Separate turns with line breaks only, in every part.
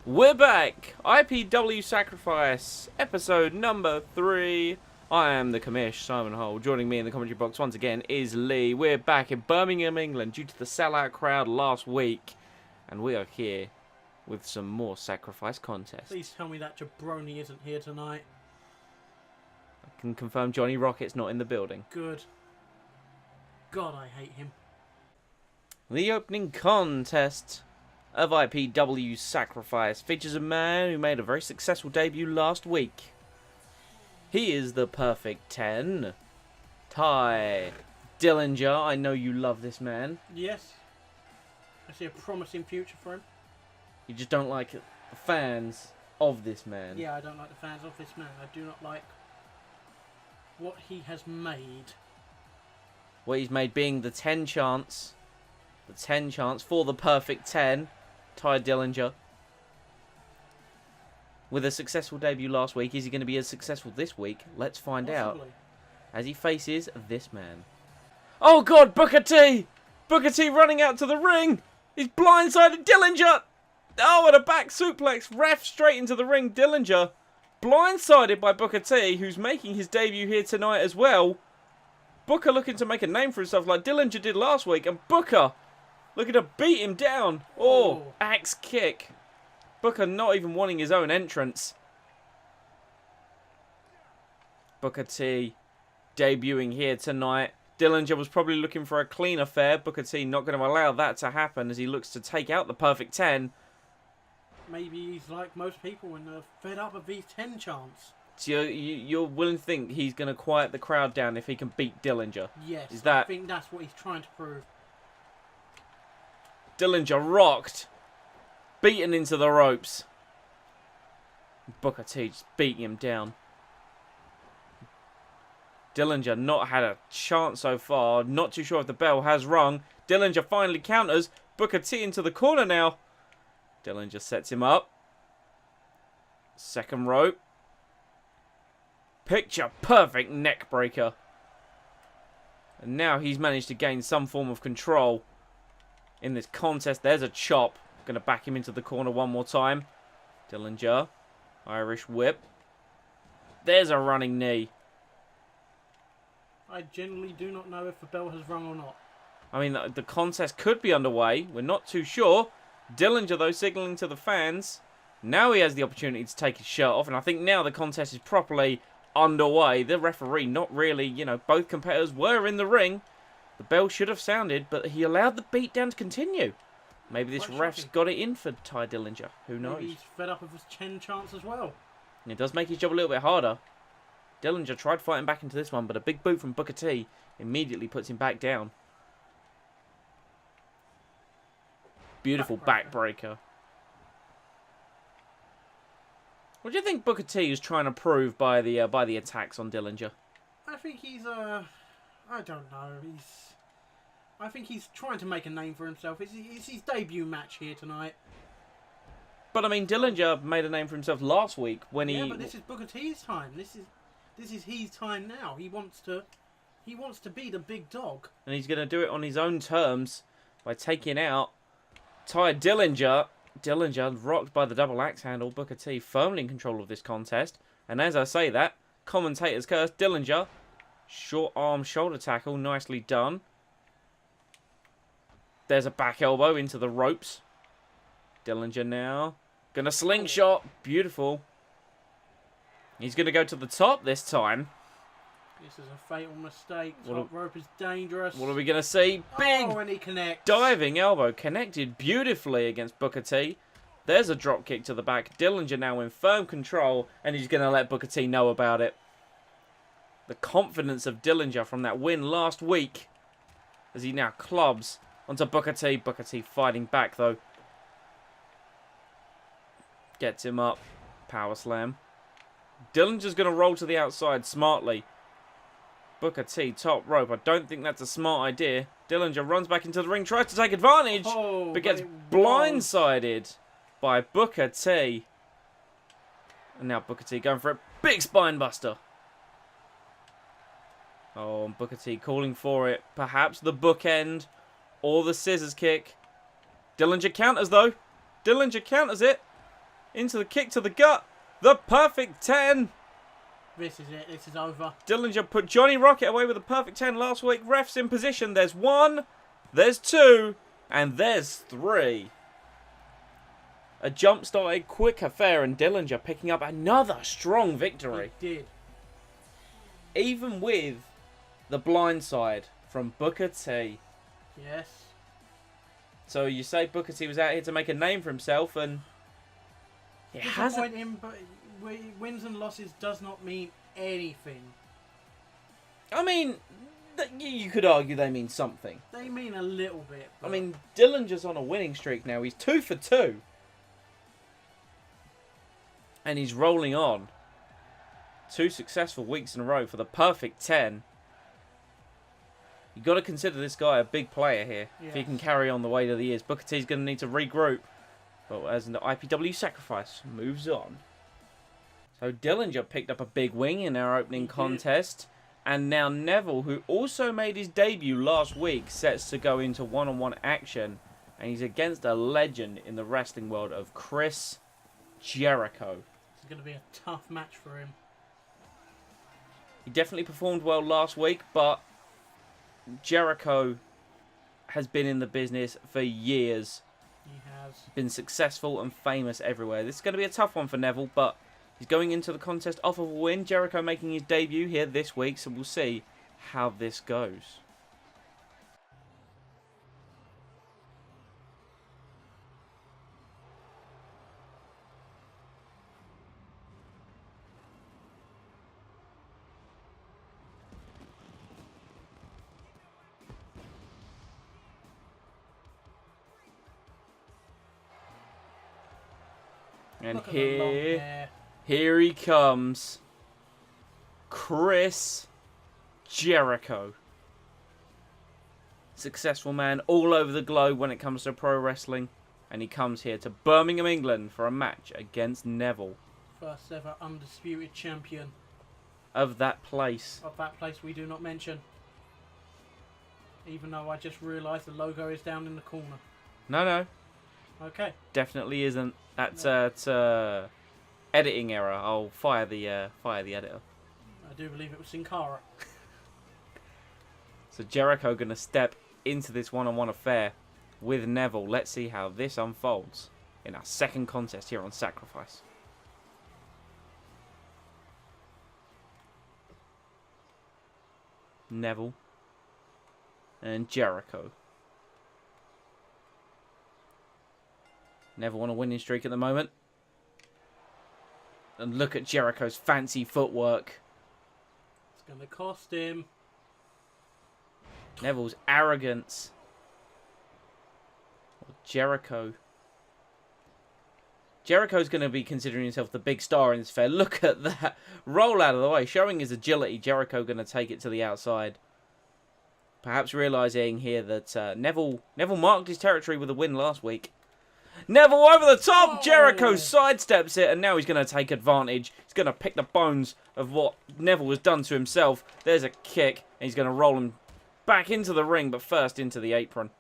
We're back! IPW Sacrifice, episode number 3. I am the commish, Simon Hull. Joining me in the commentary box once again is Lee. We're back in Birmingham, England due to the sellout crowd last week. And we are here with some more sacrifice contests.
Please tell me that jabroni isn't here tonight.
I can confirm Johnny Rocket's not in the building.
Good. God, I hate him.
The opening contest of IPW Sacrifice features a man who made a very successful debut last week. He is the perfect 10. Ty Dillinger. I know you love this man.
Yes. I see a promising future for him.
You just don't like the fans of this man.
Yeah, I don't like the fans of this man. I do not like what he has made.
What he's made being the 10 chance. The 10 chance for the perfect 10. Ty Dillinger. With a successful debut last week, is he going to be as successful this week? Let's find out. As he faces this man. Oh God, Booker T! Booker T running out to the ring! He's blindsided Dillinger! Oh, and a back suplex. Ref straight into the ring. Dillinger blindsided by Booker T, who's making his debut here tonight as well. Booker looking to make a name for himself like Dillinger did last week. And Booker looking to beat him down. Oh, axe kick. Booker not even wanting his own entrance. Booker T debuting here tonight. Dillinger was probably looking for a clean affair. Booker T not going to allow that to happen as he looks to take out the perfect 10.
Maybe he's like most people and fed up of these 10 chants.
So you're willing to think he's going to quiet the crowd down if he can beat Dillinger?
Yes, I think that's what he's trying to prove.
Dillinger rocked. Beaten into the ropes. Booker T just beating him down. Dillinger not had a chance so far. Not too sure if the bell has rung. Dillinger finally counters. Booker T into the corner now. Dillinger sets him up. Second rope. Picture perfect neck breaker. And now he's managed to gain some form of control in this contest. There's a chop. Going to back him into the corner one more time. Dillinger. Irish whip. There's a running knee.
I genuinely do not know if the bell has rung or not.
I mean, the contest could be underway. We're not too sure. Dillinger, though, signalling to the fans. Now he has the opportunity to take his shirt off. And I think now the contest is properly underway. The referee not really, both competitors were in the ring. The bell should have sounded, but he allowed the beatdown to continue. Maybe this ref's got it in for Ty Dillinger. Who knows?
Maybe he's fed up of his 10 chance as well.
And it does make his job a little bit harder. Dillinger tried fighting back into this one, but a big boot from Booker T immediately puts him back down. Beautiful backbreaker. What do you think Booker T is trying to prove by the attacks on Dillinger?
I think he's I don't know. I think he's trying to make a name for himself. It's his debut match here tonight.
But I mean, Dillinger made a name for himself last week when he.
Yeah, but this is Booker T's time. This is his time now. He wants to be the big dog.
And he's going to do it on his own terms by taking out Ty Dillinger. Dillinger rocked by the double axe handle. Booker T firmly in control of this contest. And as I say that, commentators curse Dillinger. Short arm shoulder tackle, nicely done. There's a back elbow into the ropes. Dillinger now. Gonna slingshot. Beautiful. He's gonna go to the top this time.
This is a fatal mistake. Top rope is dangerous.
What are we gonna see? Big
and he connects.
Diving elbow. Connected beautifully against Booker T. There's a drop kick to the back. Dillinger now in firm control. And he's gonna let Booker T know about it. The confidence of Dillinger from that win last week. As he now clubs onto Booker T. Booker T fighting back though. Gets him up. Power slam. Dillinger's going to roll to the outside smartly. Booker T, top rope. I don't think that's a smart idea. Dillinger runs back into the ring, tries to take advantage, but gets blindsided by Booker T. And now Booker T going for a big spine buster. Oh, and Booker T calling for it. Perhaps the bookend or the scissors kick. Dillinger counters though. Dillinger counters it. Into the kick to the gut. The perfect 10.
This is it. This is over.
Dillinger put Johnny Rocket away with a perfect 10 last week. Refs in position. There's 1, there's 2, and there's 3. A jump-started quick affair, and Dillinger picking up another strong victory.
He did.
Even with the blindside from Booker T.
Yes.
So you say Booker T was out here to make a name for himself, and it hasn't.
Disappoint him, but wins and losses does not mean anything.
I mean, you could argue they mean something.
They mean a little bit.
I mean, Dillinger's on a winning streak now. He's 2 for 2. And he's rolling on. 2 successful weeks in a row for the perfect 10. You've got to consider this guy a big player here.
Yes.
If he can carry on the way that he is. Booker T's going to need to regroup. But as the IPW Sacrifice moves on. So Dillinger picked up a big win in our opening contest. And now Neville, who also made his debut last week, sets to go into one-on-one action. And he's against a legend in the wrestling world of Chris Jericho.
It's going to be a tough match for him.
He definitely performed well last week, but Jericho has been in the business for years.
He has.
Been successful and famous everywhere. This is going to be a tough one for Neville, but he's going into the contest off of a win. Jericho making his debut here this week, so we'll see how this goes. And
Look at the long hair.
here he comes. Chris Jericho. Successful man all over the globe when it comes to pro wrestling. And he comes here to Birmingham, England for a match against Neville.
First ever undisputed champion.
Of that place.
Of that place we do not mention. Even though I just realised the logo is down in the corner.
No.
Okay.
Definitely isn't. That's editing error. I'll fire the editor.
I do believe it was Sin Cara.
So Jericho going to step into this one-on-one affair with Neville. Let's see how this unfolds in our second contest here on Sacrifice. Neville and Jericho. Neville on a winning streak at the moment. And look at Jericho's fancy footwork.
It's going to cost him.
Neville's arrogance. Jericho's going to be considering himself the big star in this fair. Look at that. Roll out of the way. Showing his agility. Jericho going to take it to the outside. Perhaps realising here that Neville marked his territory with a win last week. Neville over the top.
Oh.
Jericho sidesteps it. And now he's going to take advantage. He's going to pick the bones of what Neville has done to himself. There's a kick. And he's going to roll him back into the ring. But first into the apron.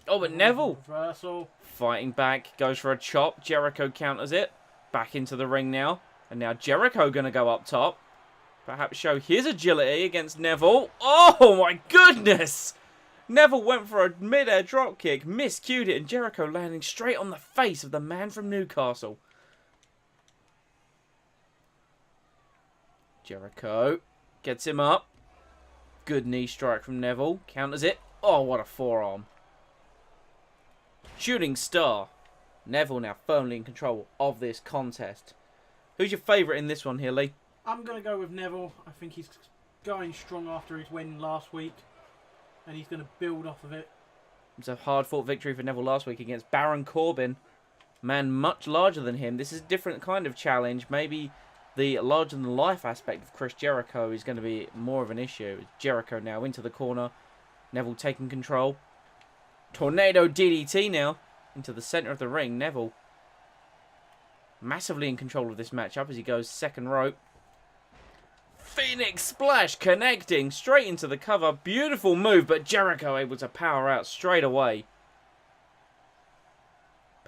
Oh, but Neville
Reversal.
fighting back, goes for a chop. Jericho counters it. Back into the ring now. And now Jericho going to go up top. Perhaps show his agility against Neville. Oh, my goodness! Neville went for a mid-air dropkick, miscued it, and Jericho landing straight on the face of the man from Newcastle. Jericho gets him up. Good knee strike from Neville. Counters it. Oh, what a forearm. Shooting star. Neville now firmly in control of this contest. Who's your favourite in this one here, Lee?
I'm going to go with Neville. I think he's going strong after his win last week. And he's going to build off of it.
It was a hard-fought victory for Neville last week against Baron Corbin. Man much larger than him. This is a different kind of challenge. Maybe the larger-than-life aspect of Chris Jericho is going to be more of an issue. Jericho now into the corner. Neville taking control. Tornado DDT now into the centre of the ring. Neville massively in control of this matchup as he goes second rope. Phoenix Splash connecting straight into the cover. Beautiful move, but Jericho able to power out straight away.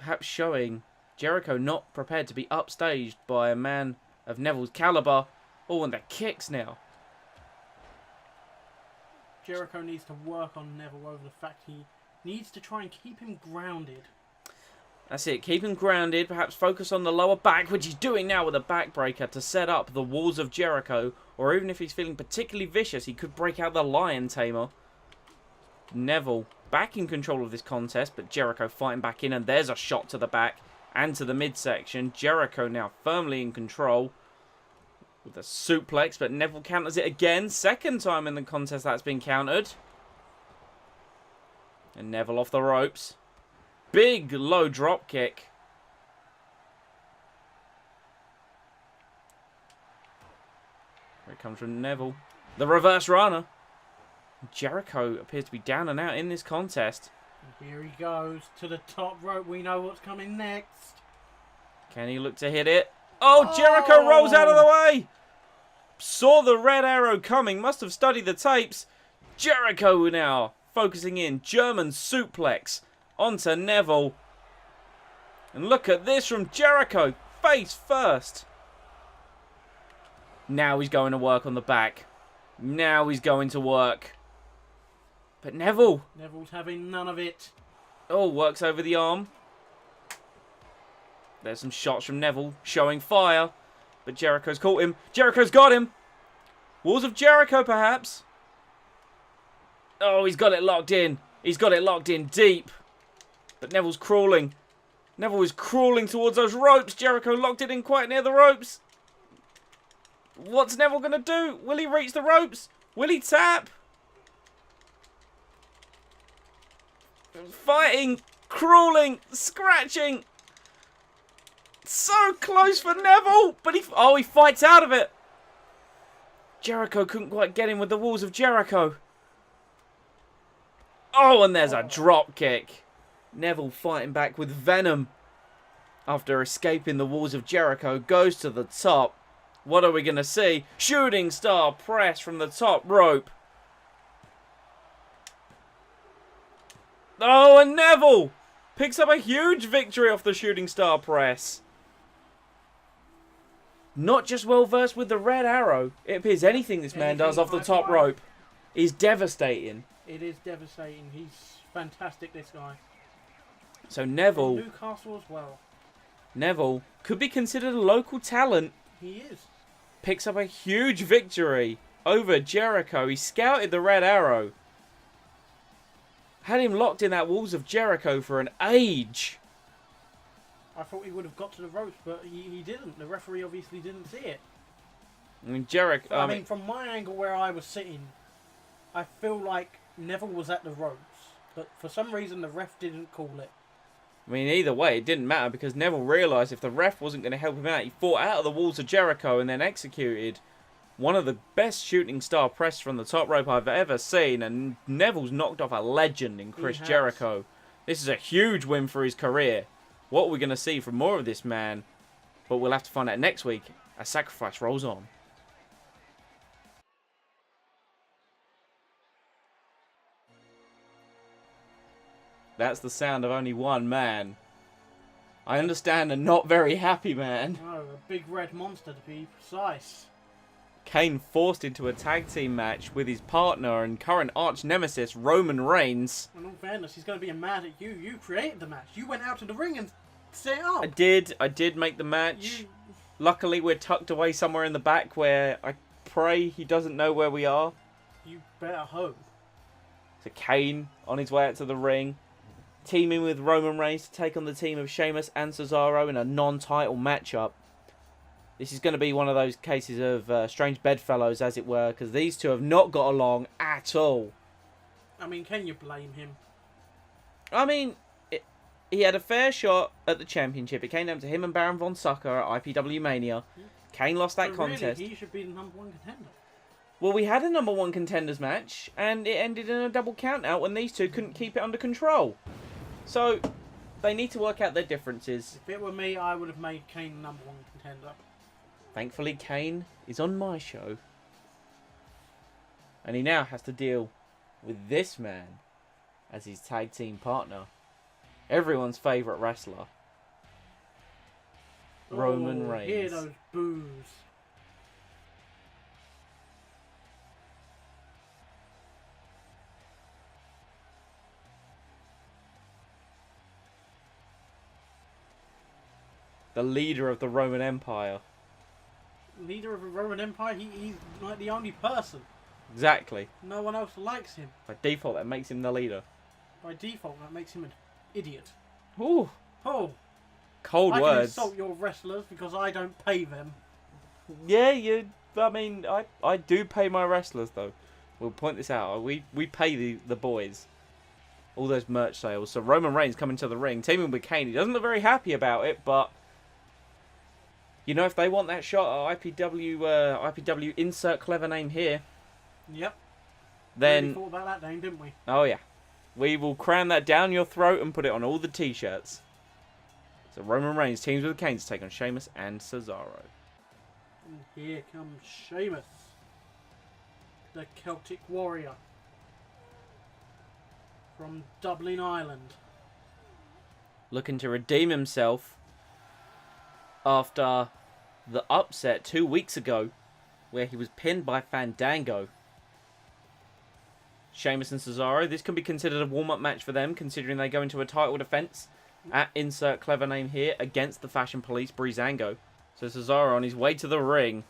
perhaps showing Jericho not prepared to be upstaged by a man of Neville's caliber. Oh, and the kicks now.
Jericho needs to work on Neville over the fact he needs to try and keep him grounded.
That's it. Keep him grounded. Perhaps focus on the lower back, which he's doing now with a backbreaker to set up the walls of Jericho. Or even if he's feeling particularly vicious, he could break out the Lion Tamer. Neville back in control of this contest, but Jericho fighting back in, and there's a shot to the back and to the midsection. Jericho now firmly in control with a suplex, but Neville counters it again. Second time in the contest that's been countered. And Neville off the ropes. Big low drop kick. Here it comes from Neville. The reverse runner. Jericho appears to be down and out in this contest.
And here he goes to the top rope. We know what's coming next.
Can he look to hit it? Oh, Jericho rolls out of the way. Saw the red arrow coming. Must have studied the tapes. Jericho now focusing in. German suplex onto Neville. And look at this from Jericho. Face first. Now he's going to work on the back. Now he's going to work. But Neville's
having none of it.
Oh, works over the arm. There's some shots from Neville showing fire. But Jericho's caught him. Jericho's got him. Walls of Jericho, perhaps. Oh, he's got it locked in. He's got it locked in deep. But Neville's crawling. Neville is crawling towards those ropes. Jericho locked it in quite near the ropes. What's Neville going to do? Will he reach the ropes? Will he tap? Fighting, crawling, scratching. So close for Neville. But he fights out of it. Jericho couldn't quite get him with the walls of Jericho. Oh, and there's a drop kick. Neville fighting back with venom. After escaping the walls of Jericho, goes to the top. What are we going to see? Shooting star press from the top rope. Oh, and Neville picks up a huge victory off the shooting star press. Not just well versed with the red arrow. It appears anything this man does off the top rope is devastating.
It is devastating. He's fantastic, this guy.
So Neville,
Newcastle as well.
Neville could be considered a local talent.
He is.
Picks up a huge victory over Jericho. He scouted the red arrow. Had him locked in that walls of Jericho for an age.
I thought he would have got to the ropes, but he didn't. The referee obviously didn't see it.
I mean, Jericho.
I mean, from my angle where I was sitting, I feel like Neville was at the ropes, but for some reason the ref didn't call it.
I mean, either way, it didn't matter because Neville realised if the ref wasn't going to help him out, he fought out of the walls of Jericho and then executed one of the best shooting star press from the top rope I've ever seen. And Neville's knocked off a legend in Chris Jericho. This is a huge win for his career. What are we going to see from more of this man? But we'll have to find out next week as Sacrifice rolls on. That's the sound of only one man. I understand a not very happy man.
Oh, a big red monster to be precise.
Kane forced into a tag team match with his partner and current arch nemesis Roman Reigns.
In all fairness, he's going to be mad at you. You created the match. You went out to the ring and set it up.
I did make the match. Luckily, we're tucked away somewhere in the back where I pray he doesn't know where we are.
You better hope.
So Kane on his way out to the ring, teaming with Roman Reigns to take on the team of Sheamus and Cesaro in a non-title matchup. This is going to be one of those cases of strange bedfellows, as it were, because these two have not got along at all.
I mean, can you blame him?
I mean, he had a fair shot at the championship. It came down to him and Baron Von Sucker at IPW Mania. Kane lost that contest.
Really, he should be the #1 contender.
Well, we had a #1 contenders match, and it ended in a double count out when these two couldn't keep it under control. So, they need to work out their differences.
If it were me, I would have made Kane the #1 contender.
Thankfully, Kane is on my show. And he now has to deal with this man as his tag team partner. Everyone's favourite wrestler. Roman Reigns.
Hear those boos.
The leader of the Roman Empire.
Leader of the Roman Empire? He's like the only person.
Exactly.
No one else likes him.
By default, that makes him the leader.
By default, that makes him an idiot.
Ooh.
Oh.
Cold
I
words.
can insult your wrestlers because I don't pay them.
Yeah, I mean, I do pay my wrestlers, though. We'll point this out. We pay the boys. All those merch sales. So Roman Reigns coming to the ring, teaming with Kane. He doesn't look very happy about it, but... You know, if they want that shot at IPW insert clever name here...
Yep.
Then...
We thought about that name, didn't we?
Oh, yeah. We will cram that down your throat and put it on all the t-shirts. So Roman Reigns teams with Kane to take on Sheamus and Cesaro.
And here comes Sheamus, the Celtic warrior from Dublin, Ireland.
Looking to redeem himself after the upset 2 weeks ago where he was pinned by Fandango. Sheamus and Cesaro, this can be considered a warm-up match for them, considering they go into a title defense at insert clever name here against the Fashion Police, Breezango. So Cesaro on his way to the ring.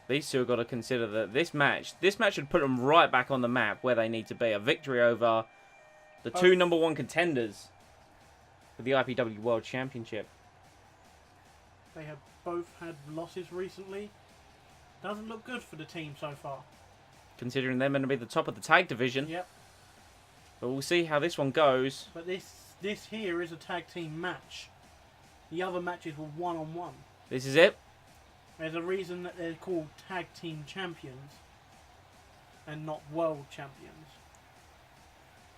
These two have got to consider that this match should put them right back on the map where they need to be. A victory over the two #1 contenders for the IPW World Championship.
They have both had losses recently. Doesn't look good for the team so far.
Considering they're going to be the top of the tag division.
Yep.
But we'll see how this one goes.
But this here is a tag team match. The other matches were one-on-one.
This is it.
There's a reason that they're called tag team champions and not world champions.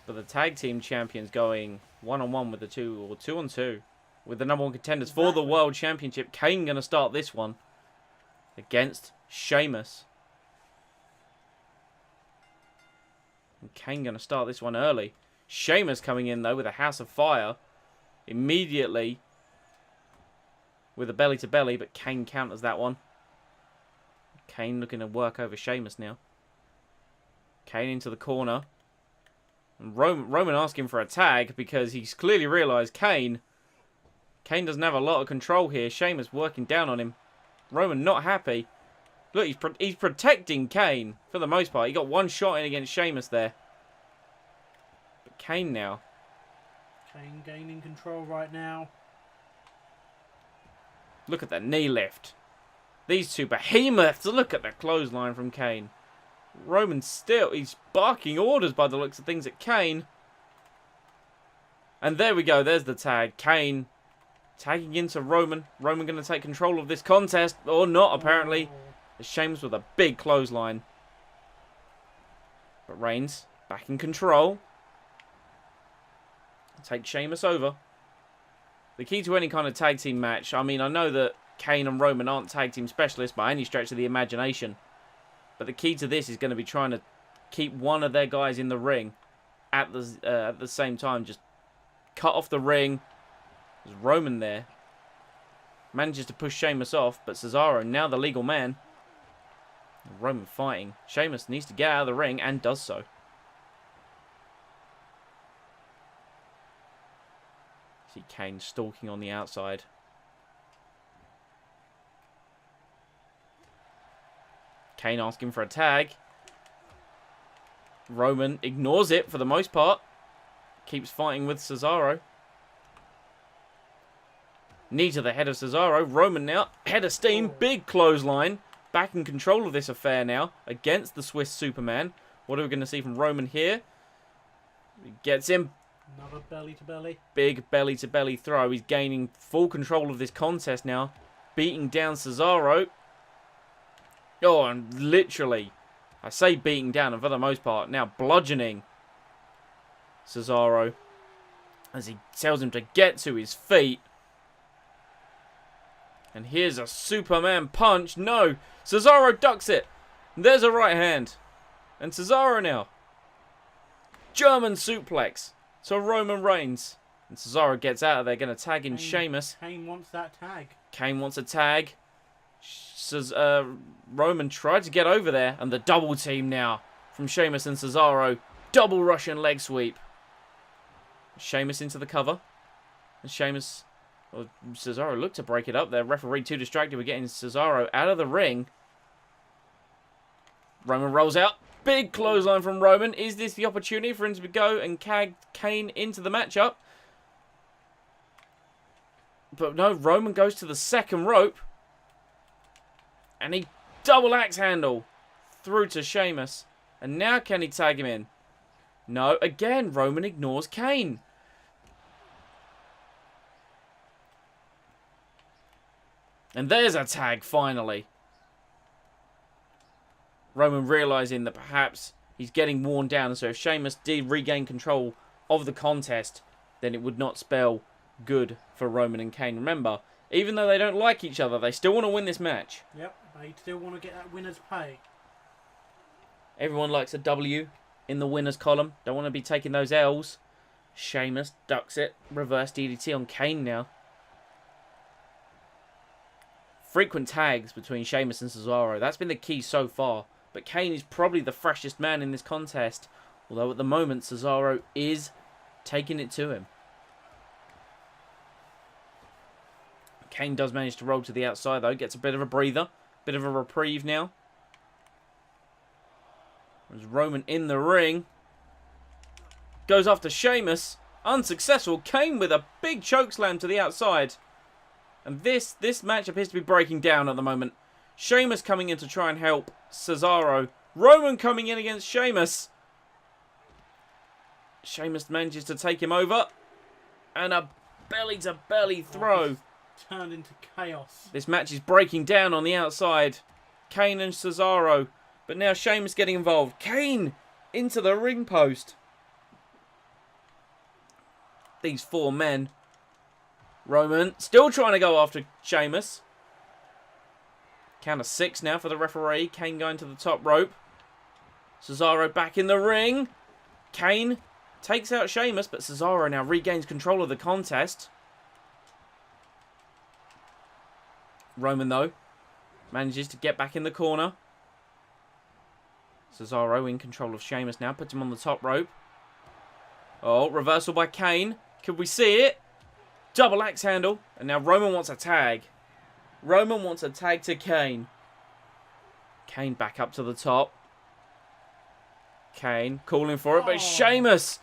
But the tag team champions going one-on-one with the two, or 2-on-2 with the #1 contenders for the world championship. Kane going to start this one against Sheamus. And Kane going to start this one early. Sheamus coming in, though, with a House of Fire. Immediately with a belly-to-belly, but Kane counters that one. Kane looking to work over Sheamus now. Kane into the corner. And Roman asking for a tag because he's clearly realised Kane doesn't have a lot of control here. Sheamus working down on him. Roman not happy. Look, he's protecting Kane for the most part. He got one shot in against Sheamus there. But Kane now.
Kane gaining control right now.
Look at the knee lift. These two behemoths. Look at the clothesline from Kane. Roman still, he's barking orders by the looks of things at Kane. And there we go. There's the tag. Kane tagging into Roman. Roman going to take control of this contest. Or not, apparently. Sheamus with a big clothesline. But Reigns back in control. Take Sheamus over. The key to any kind of tag team match, I mean, I know that Kane and Roman aren't tag team specialists by any stretch of the imagination. But the key to this is going to be trying to keep one of their guys in the ring at the same time. Just cut off the ring. There's Roman there. Manages to push Sheamus off, but Cesaro, now the legal man. Roman fighting. Sheamus needs to get out of the ring and does so. See Kane stalking on the outside. Kane asking for a tag. Roman ignores it for the most part. Keeps fighting with Cesaro. Knee to the head of Cesaro. Roman now. Head of steam. Big clothesline. Back in control of this affair now. Against the Swiss Superman. What are we going to see from Roman here? He gets him.
Another belly-to-belly.
Big belly-to-belly throw. He's gaining full control of this contest now. Beating down Cesaro. Oh, and literally, I say beating down, and for the most part, now bludgeoning Cesaro as he tells him to get to his feet. And here's a Superman punch. No, Cesaro ducks it. There's a right hand. And Cesaro now German suplex to Roman Reigns. And Cesaro gets out of there, going to tag in Sheamus.
Kane wants that tag.
Kane wants a tag. Roman tried to get over there, and the double team now from Sheamus and Cesaro. Double Russian leg sweep. Sheamus into the cover. And Sheamus, or Cesaro looked to break it up there. Referee too distracted with getting Cesaro out of the ring. Roman rolls out. Big clothesline from Roman. Is this the opportunity for him to go and tag Kane into the matchup? But no, Roman goes to the second rope. And he double axe handle through to Sheamus. And now can he tag him in? No, again, Roman ignores Kane. And there's a tag, finally. Roman realising that perhaps he's getting worn down. So if Sheamus did regain control of the contest, then it would not spell good for Roman and Kane. Remember, even though they don't like each other, they still want to win this match.
Yep, they still want to get that winner's pay.
Everyone likes a W in the winner's column. Don't want to be taking those L's. Sheamus ducks it. Reverse DDT on Kane now. Frequent tags between Sheamus and Cesaro. That's been the key so far. But Kane is probably the freshest man in this contest. Although at the moment, Cesaro is taking it to him. Kane does manage to roll to the outside though. Gets a bit of a breather. Bit of a reprieve now. There's Roman in the ring. Goes after Sheamus. Unsuccessful. Kane with a big chokeslam to the outside. And this match appears to be breaking down at the moment. Sheamus coming in to try and help Cesaro. Roman coming in against Sheamus. Sheamus manages to take him over. And a belly-to-belly throw.
Turned into chaos.
This match is breaking down on the outside. Kane and Cesaro. But now Sheamus getting involved. Kane into the ring post. These four men. Roman still trying to go after Sheamus. Count of 6 now for the referee. Kane going to the top rope. Cesaro back in the ring. Kane takes out Sheamus, but Cesaro now regains control of the contest. Roman, though, manages to get back in the corner. Cesaro in control of Sheamus now. Puts him on the top rope. Oh, reversal by Kane. Could we see it? Double axe handle. And now Roman wants a tag. Roman wants a tag to Kane. Kane back up to the top. Kane calling for it, but it's Sheamus.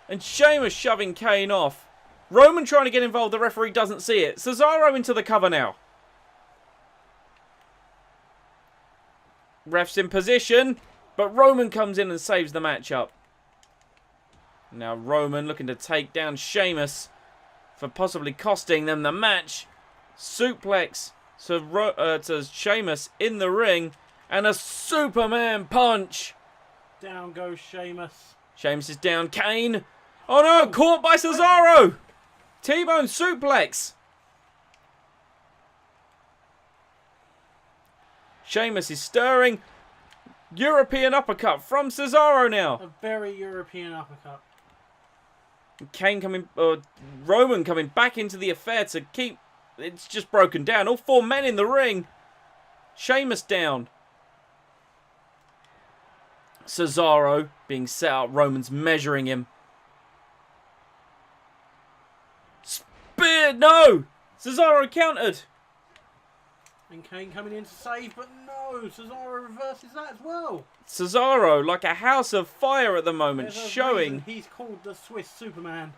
And Sheamus shoving Kane off. Roman trying to get involved. The referee doesn't see it. Cesaro into the cover now. Ref's in position. But Roman comes in and saves the matchup. Now Roman looking to take down Sheamus for possibly costing them the match. Suplex to Sheamus in the ring. And a Superman punch.
Down goes Sheamus.
Sheamus is down. Kane. Oh no, caught by Cesaro. T-bone suplex. Sheamus is stirring. European uppercut from Cesaro now.
A very European uppercut.
Kane coming, Roman coming back into the affair to keep. It's just broken down. All four men in the ring. Sheamus down. Cesaro being set up. Roman's measuring him. Spear! No! Cesaro countered.
And Kane coming in to save, but no! Cesaro reverses that as well.
Cesaro like a house of fire at the moment,
There's a
showing.
reason he's called the Swiss Superman.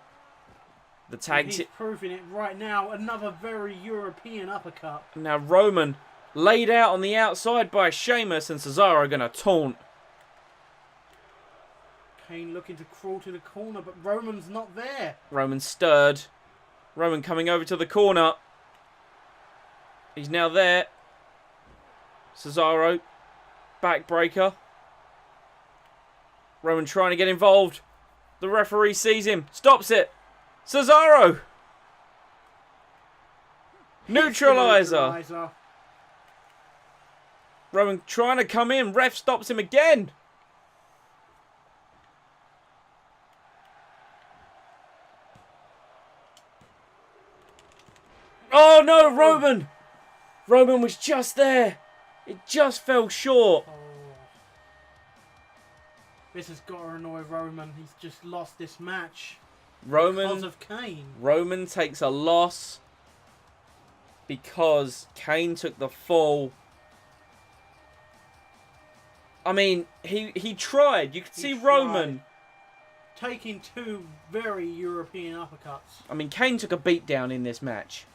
The tag
He's proving it right now. Another very European uppercut.
Now Roman laid out on the outside by Sheamus, and Cesaro going to taunt.
Kane looking to crawl to the corner, but Roman's not there.
Roman stirred. Roman coming over to the corner. He's now there. Cesaro. Backbreaker. Roman trying to get involved. The referee sees him. Stops it. Cesaro. Neutralizer. Roman trying to come in. Ref stops him again. Oh no, Roman! Roman was just there. It just fell short.
Oh. This has got to annoy Roman. He's just lost this match. Because of Kane.
Roman takes a loss because Kane took the fall. I mean, he tried. You could see Roman
taking 2 very European uppercuts.
I mean, Kane took a beatdown in this match.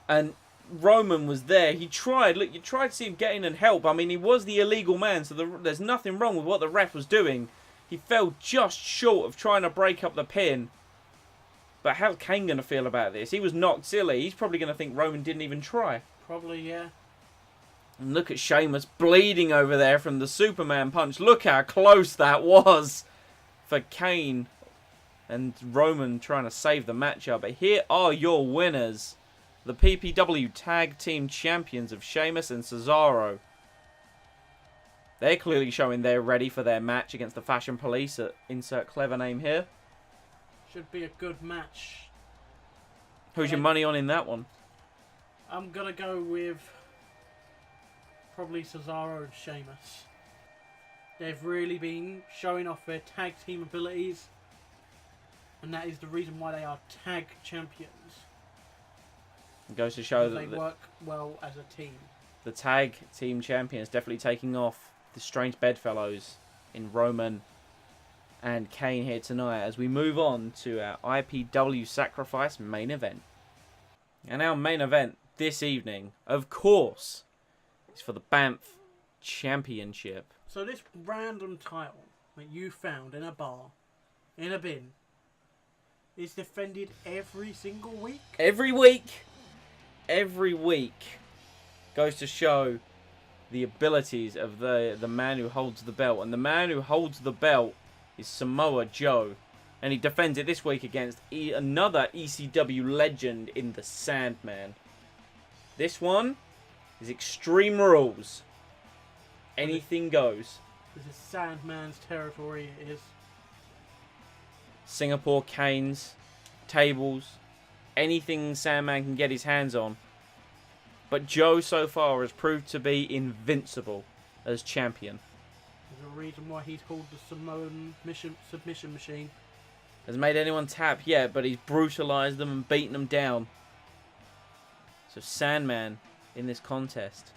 And Roman was there. He tried. Look, you tried to see him get in and help. I mean, he was the illegal man, so there's nothing wrong with what the ref was doing. He fell just short of trying to break up the pin. But how's Kane going to feel about this? He was knocked silly. He's probably going to think Roman didn't even try.
Probably, yeah.
And look at Sheamus bleeding over there from the Superman punch. Look how close that was for Kane and Roman trying to save the matchup. But here are your winners. The PPW Tag Team Champions of Sheamus and Cesaro. They're clearly showing they're ready for their match against the Fashion Police. Insert clever name here.
Should be a good match.
Who's your money on in that one?
I'm going to go with probably Cesaro and Sheamus. They've really been showing off their tag team abilities. And that is the reason why they are tag champions.
It goes to show that
they work well as a team.
The tag team champions definitely taking off the strange bedfellows in Roman and Kane here tonight as we move on to our IPW Sacrifice main event. And our main event this evening, of course, is for the Banff Championship.
So this random title that you found in a bar, in a bin, is defended every single week?
Every week. Every week. Goes to show the abilities of the man who holds the belt. And the man who holds the belt is Samoa Joe. And he defends it this week against another ECW legend in the Sandman. This one is Extreme Rules. Anything goes.
This is Sandman's territory, it is.
Singapore canes, tables, anything Sandman can get his hands on. But Joe so far has proved to be invincible as champion.
There's a reason why he's called the Samoan submission machine.
Hasn't made anyone tap yet, but he's brutalized them and beaten them down. So Sandman in this contest,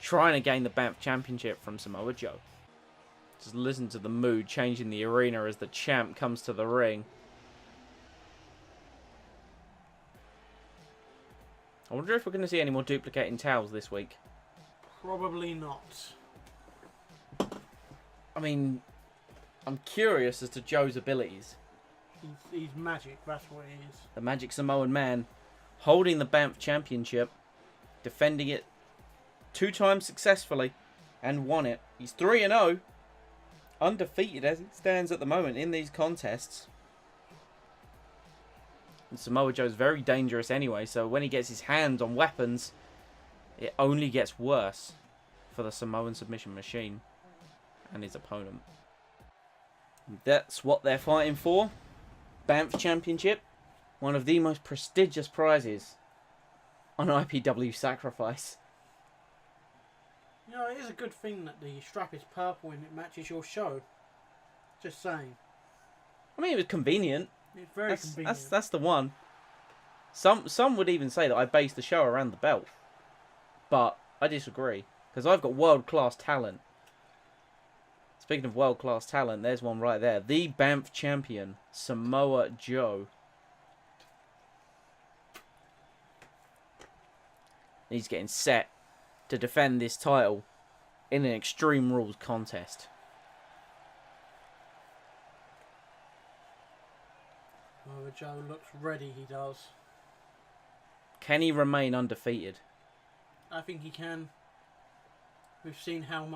trying to gain the Banff Championship from Samoa Joe. Just listen to the mood changing the arena as the champ comes to the ring. I wonder if we're going to see any more duplicating towels this week.
Probably not.
I mean, I'm curious as to Joe's abilities.
He's magic, that's what he is.
The Magic Samoan Man, holding the Banff Championship, defending it 2 times successfully, and won it. He's 3-0, undefeated as it stands at the moment in these contests. And Samoa Joe's very dangerous anyway, so when he gets his hands on weapons, it only gets worse for the Samoan submission machine and his opponent. That's what they're fighting for. Banff Championship, one of the most prestigious prizes on IPW Sacrifice.
You know, it is a good thing that the strap is purple and it matches your show. Just saying.
I mean, it was convenient.
It's very convenient.
That's the one. Some would even say that I based the show around the belt. But I disagree. Because I've got world-class talent. Speaking of world-class talent, there's one right there. The Banff champion, Samoa Joe. He's getting set to defend this title in an Extreme Rules contest.
Oh, Joe looks ready, he does.
Can he remain undefeated?
I think he can. We've seen how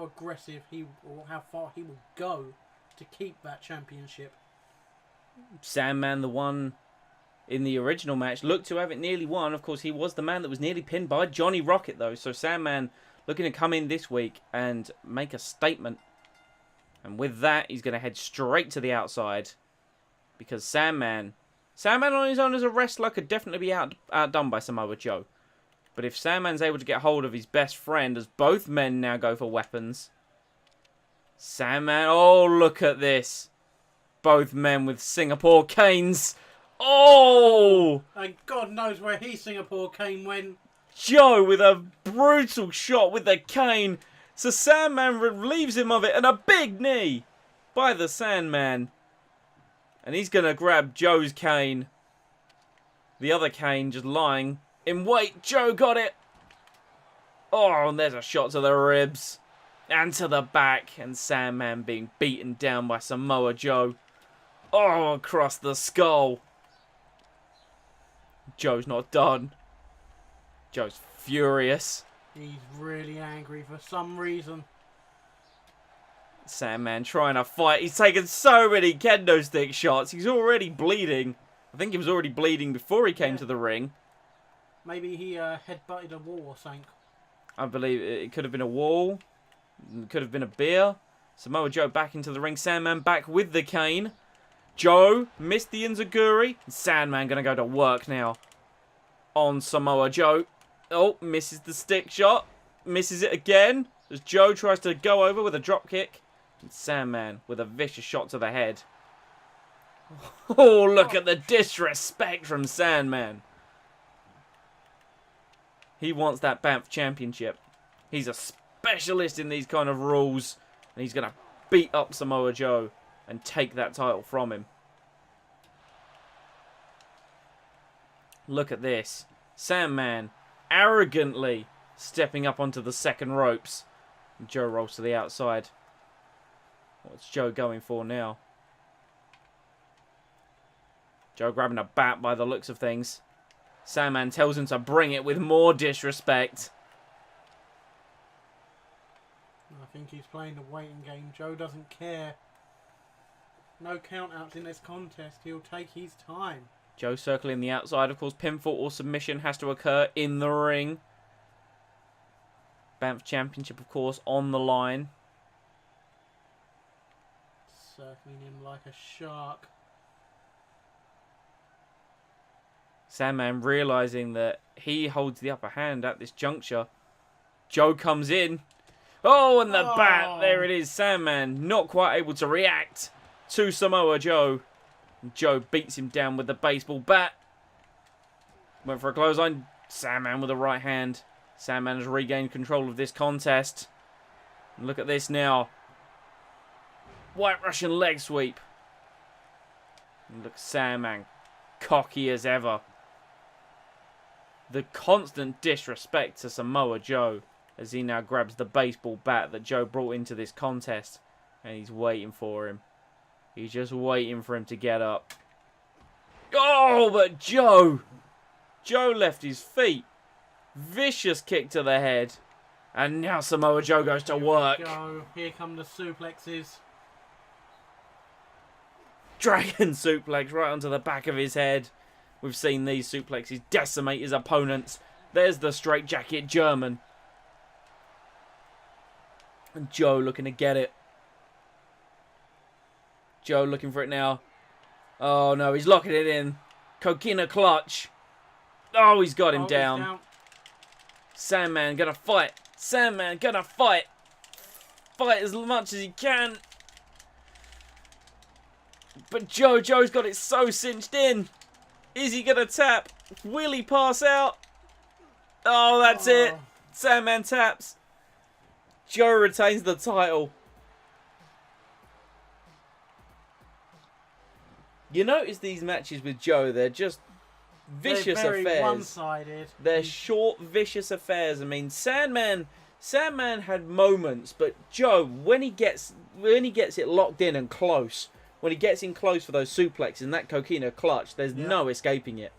aggressive or how far he will go to keep that championship.
Sandman, the one in the original match, looked to have it nearly won. Of course, he was the man that was nearly pinned by Johnny Rocket, though. So Sandman looking to come in this week and make a statement. And with that, he's going to head straight to the outside. Because Sandman Sandman on his own as a wrestler could definitely be outdone by Samoa Joe. But if Sandman's able to get hold of his best friend, as both men now go for weapons. Sandman, oh, look at this. Both men with Singapore canes. Oh!
And God knows where he Singapore Kane went.
Joe with a brutal shot with the cane. So Sandman relieves him of it. And a big knee by the Sandman. And he's going to grab Joe's cane. The other cane just lying in wait. Joe got it. Oh, and there's a shot to the ribs. And to the back. And Sandman being beaten down by Samoa Joe. Oh, across the skull. Joe's not done. Joe's furious.
He's really angry for some reason.
Sandman trying to fight. He's taken so many kendo stick shots. He's already bleeding. I think he was already bleeding before he came to the ring.
Maybe he headbutted a wall or something.
I believe it could have been a wall. It could have been a beer. Samoa Joe back into the ring. Sandman back with the cane. Joe missed the enziguri. Sandman going to go to work now on Samoa Joe. Oh, misses the stick shot. Misses it again as Joe tries to go over with a drop kick. And Sandman with a vicious shot to the head. Oh, look at the disrespect from Sandman. He wants that Banff Championship. He's a specialist in these kind of rules. And he's going to beat up Samoa Joe and take that title from him. Look at this. Sandman arrogantly stepping up onto the second ropes. And Joe rolls to the outside. What's Joe going for now? Joe grabbing a bat by the looks of things. Sandman tells him to bring it with more disrespect.
I think he's playing the waiting game. Joe doesn't care. No countouts in this contest. He'll take his time.
Joe circling the outside. Of course, pinfall or submission has to occur in the ring. Banff Championship, of course, on the line.
Circling him like a shark.
Sandman realizing that he holds the upper hand at this juncture. Joe comes in. Oh, and the bat. There it is. Sandman not quite able to react to Samoa Joe. Joe beats him down with the baseball bat. Went for a clothesline. Sandman with the right hand. Sandman has regained control of this contest. And look at this now. White Russian leg sweep. And look, Sandman cocky as ever. The constant disrespect to Samoa Joe as he now grabs the baseball bat that Joe brought into this contest. And he's waiting for him. He's just waiting for him to get up. Oh, but Joe left his feet. Vicious kick to the head. And now Samoa Joe goes to work.
Here come the suplexes.
Dragon suplex right onto the back of his head. We've seen these suplexes decimate his opponents. There's the straitjacket German. And Joe looking to get it. Joe looking for it now. Oh no, he's locking it in. Coquina clutch. Oh, he's got him down. Sandman gonna fight. Sandman gonna fight. Fight as much as he can. But Joe's got it so cinched in. Is he gonna tap? Will he pass out? Oh, that's it. Sandman taps. Joe retains the title. You notice these matches with Joe, they're just vicious
They're very
affairs.
one-sided.
They're short, vicious affairs. I mean, Sandman had moments, but Joe, when he gets it locked in and close, when he gets in close for those suplexes and that coquina clutch, there's no escaping it.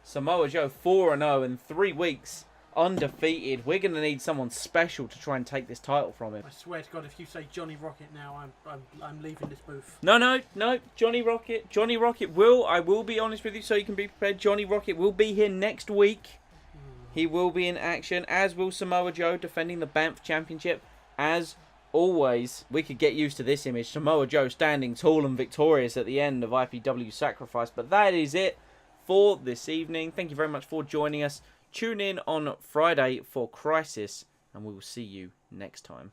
Samoa Joe 4-0 in 3 weeks, undefeated. We're going to need someone special to try and take this title from him.
I swear to God, if you say Johnny Rocket now, I'm leaving this booth.
No. Johnny Rocket. I will be honest with you so you can be prepared. Johnny Rocket will be here next week. He will be in action, as will Samoa Joe defending the Banff Championship, as always, we could get used to this image. Samoa Joe standing tall and victorious at the end of IPW Sacrifice. But that is it for this evening. Thank you very much for joining us. Tune in on Friday for Crysis, and we will see you next time.